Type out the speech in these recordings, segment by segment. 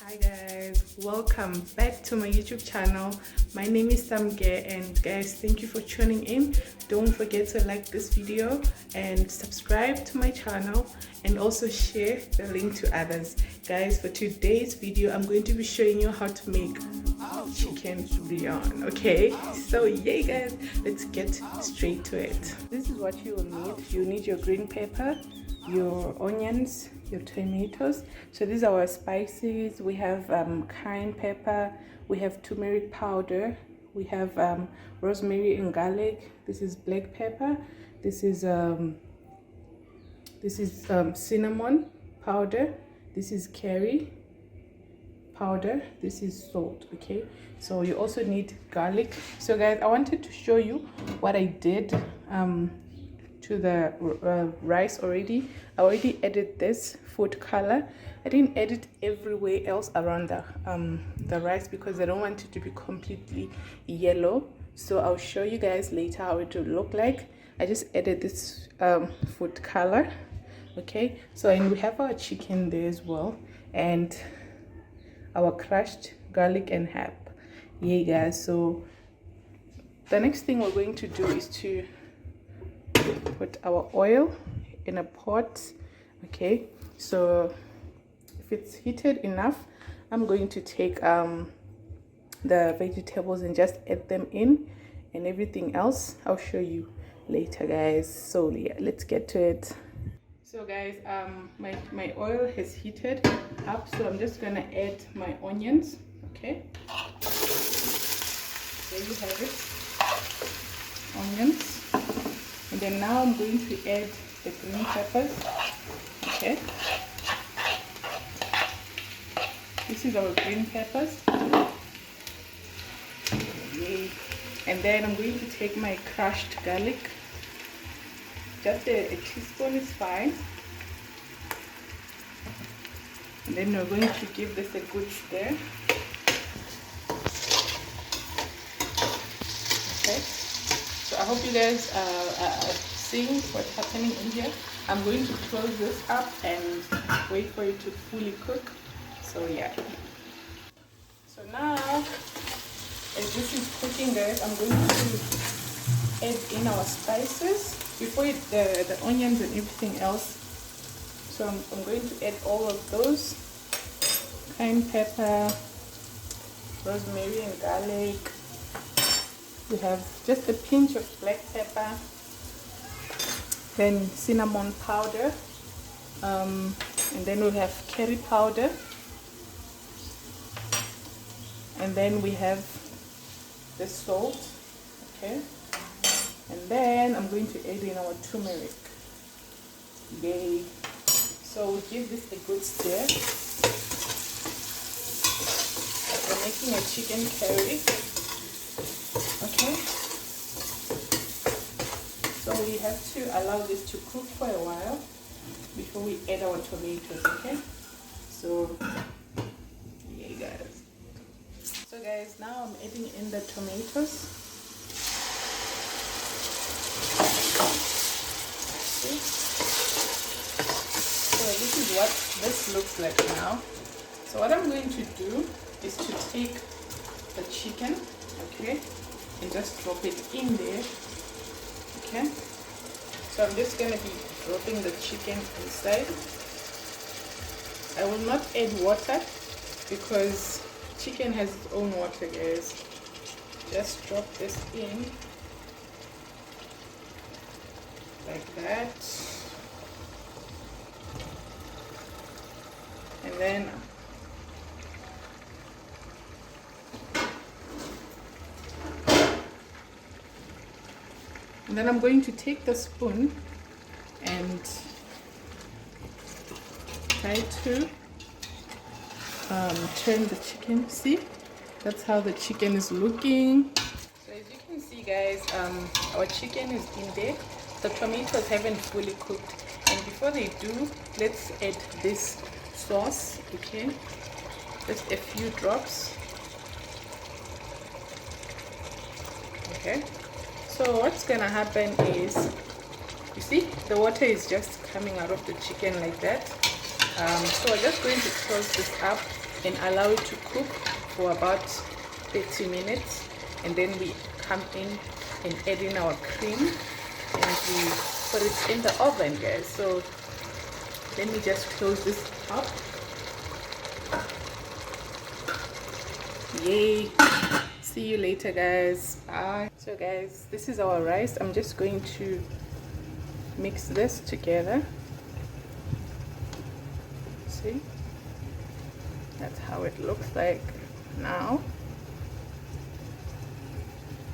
Hi guys, welcome back to my YouTube channel. My name is Samge, and guys, thank you for tuning in. Don't forget to like this video and subscribe to my channel, and also share the link to others. Guys, for today's video I'm going to be showing you how to make chicken biryani. Okay, so yeah guys, let's get straight to it. This is what you will need. You need your green pepper, your onions, your tomatoes. So these are our spices. We have cayenne pepper, we have turmeric powder, we have rosemary and garlic. This is black pepper. This is cinnamon powder. This is curry powder. This is salt. Okay, so you also need garlic. So guys, I wanted to show you what I did to the rice already. I already added this food color. I didn't add it everywhere else around the rice because I don't want it to be completely yellow. So I'll show you guys later how it will look like. I just added this food color. Okay, so and we have our chicken there as well, and our crushed garlic and herb. Yeah guys, so the next thing we're going to do is to put our oil in a pot. Okay, so if it's heated enough, I'm going to take the vegetables and just add them in, and everything else I'll show you later guys. So yeah, let's get to it. So guys, my oil has heated up, so I'm just gonna add my onions. Okay, there you have it, onions. And then now I'm going to add the green peppers. Okay, this is our green peppers. Yay. And then I'm going to take my crushed garlic. Just a teaspoon is fine. And then we're going to give this a good stir. Okay, so I hope you guys are seeing what's happening in here. I'm going to close this up and wait for it to fully cook. So yeah. So now, as this is cooking guys, I'm going to add in our spices before the onions and everything else. So I'm going to add all of those: cayenne pepper, rosemary and garlic. We have just a pinch of black pepper, then cinnamon powder, and then we have curry powder, and then we have the salt. Okay, and then I'm going to add in our turmeric. Yay. So we'll give this a good stir. We're making a chicken curry. Okay, so we have to allow this to cook for a while before we add our tomatoes. Okay, so yeah guys. So guys, now I'm adding in the tomatoes. Okay. So this is what this looks like now. So what I'm going to do is to take the chicken, okay, and just drop it in there. Okay, so I'm just going to be dropping the chicken inside. I will not add water because chicken has its own water guys. Just drop this in like that, and then I'm going to take the spoon and try to turn the chicken. See, that's how the chicken is looking. So as you can see guys, our chicken is in there. The tomatoes haven't fully cooked, and before they do, let's add this sauce. Okay, just a few drops. Okay, so what's gonna happen is, you see the water is just coming out of the chicken like that. So I'm just going to close this up and allow it to cook for about 30 minutes, and then we come in and add in our cream and we put it in the oven, guys. So let me just close this up. Yay, see you later, guys. Bye. So guys, this is our rice. I'm just going to mix this together. See, that's how it looks like now.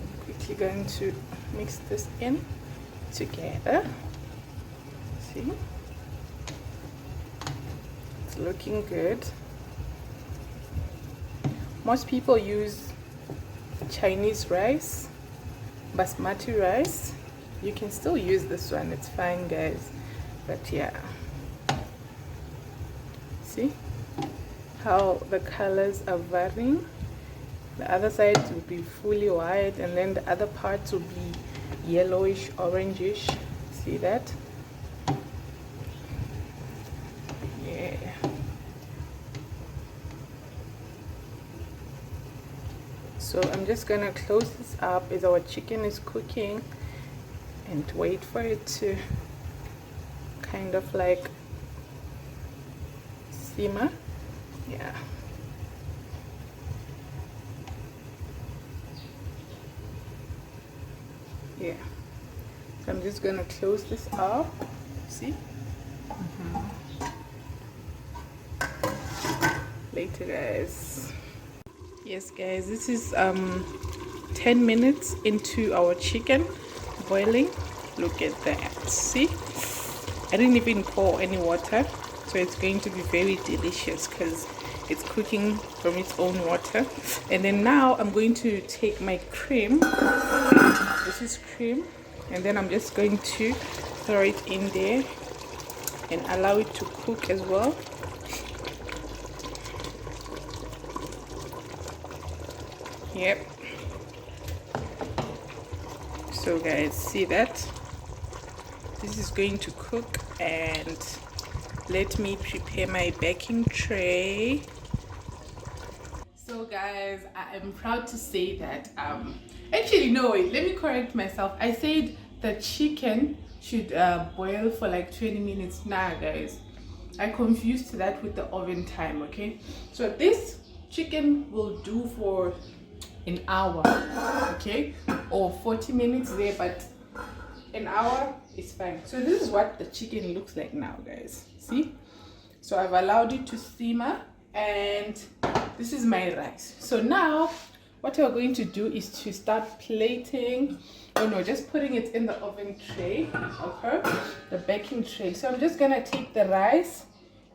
I'm quickly going to mix this in together. See, it's looking good. Most people use Chinese rice, basmati rice. You can still use this one, it's fine, guys. But yeah, see how the colors are varying. The other side will be fully white, and then the other parts will be yellowish, orangish. See that? Yeah. So I'm just gonna close this up as our chicken is cooking and wait for it to kind of like simmer. Yeah. Yeah. So I'm just gonna close this up. See? Later, guys. Yes, guys, this is 10 minutes into our chicken boiling. Look at that. See, I didn't even pour any water, so it's going to be very delicious because it's cooking from its own water. And then now I'm going to take my cream. This is cream, and then I'm just going to throw it in there and allow it to cook as well. Yep. So guys, see that? This is going to cook, and let me prepare my baking tray. So guys, I am proud to say that actually no, wait, let me correct myself. I said the chicken should boil for like 20 minutes. Nah guys, I confused that with the oven time. Okay, so this chicken will do for an hour, okay, or 40 minutes there, but an hour is fine. So this is what the chicken looks like now, guys. See, so I've allowed it to simmer, and this is my rice. So now what we're going to do is to start plating, oh no, just putting it in the oven tray, okay, the baking tray. So I'm just gonna take the rice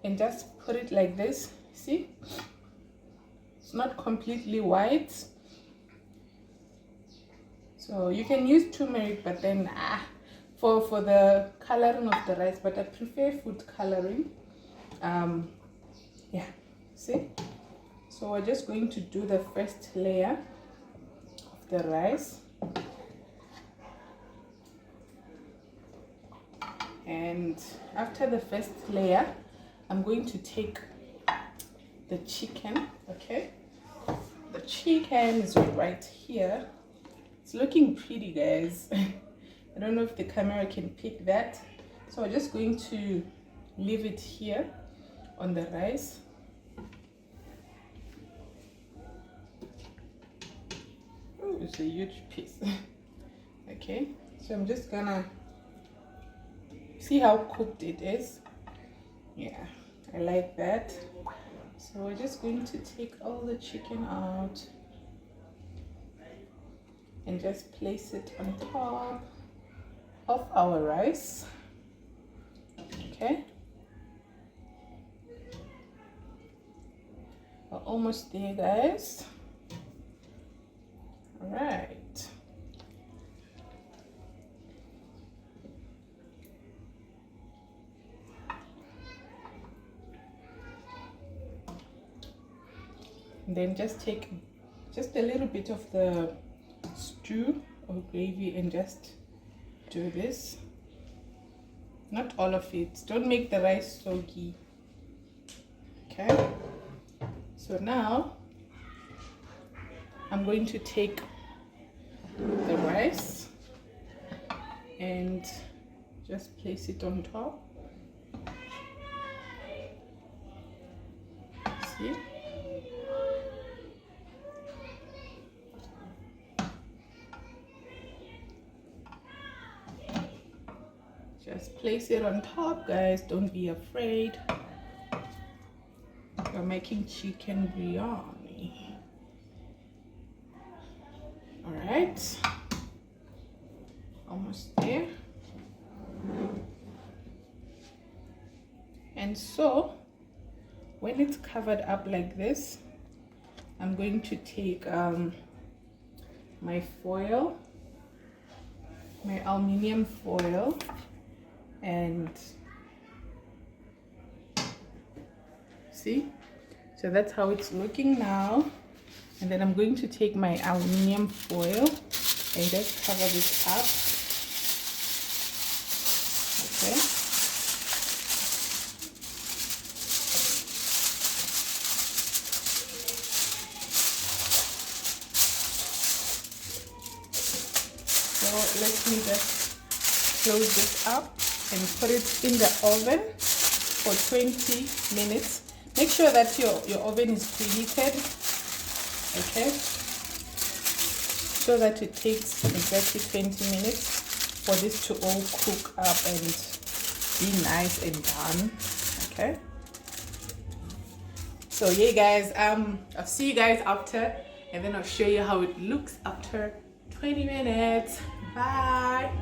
and just put it like this. See, it's not completely white. So you can use turmeric, but then for the coloring of the rice, but I prefer food coloring. Yeah, see, so we're just going to do the first layer of the rice, and after the first layer I'm going to take the chicken. Okay, the chicken is right here. It's looking pretty, guys. I don't know if the camera can pick that. So we're just going to leave it here on the rice. Oh, it's a huge piece. Okay, so I'm just gonna see how cooked it is. Yeah, I like that. So we're just going to take all the chicken out and just place it on top of our rice. Okay, we're almost there, guys. All right, and then just take just a little bit of the stew or gravy and just do this. Not all of it, don't make the rice soggy. Okay, So now I'm going to take the rice and just place it on top. See? Just place it on top, guys. Don't be afraid. We're making chicken biryani. All right. Almost there. And so when it's covered up like this, I'm going to take my foil, my aluminium foil, and see, so that's how it's looking now. And then I'm going to take my aluminium foil and just cover this up. Okay. So let me just close this up and put it in the oven for 20 minutes. Make sure that your oven is preheated, okay? So that it takes exactly 20 minutes for this to all cook up and be nice and done, okay? So yeah, guys, I'll see you guys after, and then I'll show you how it looks after 20 minutes. Bye.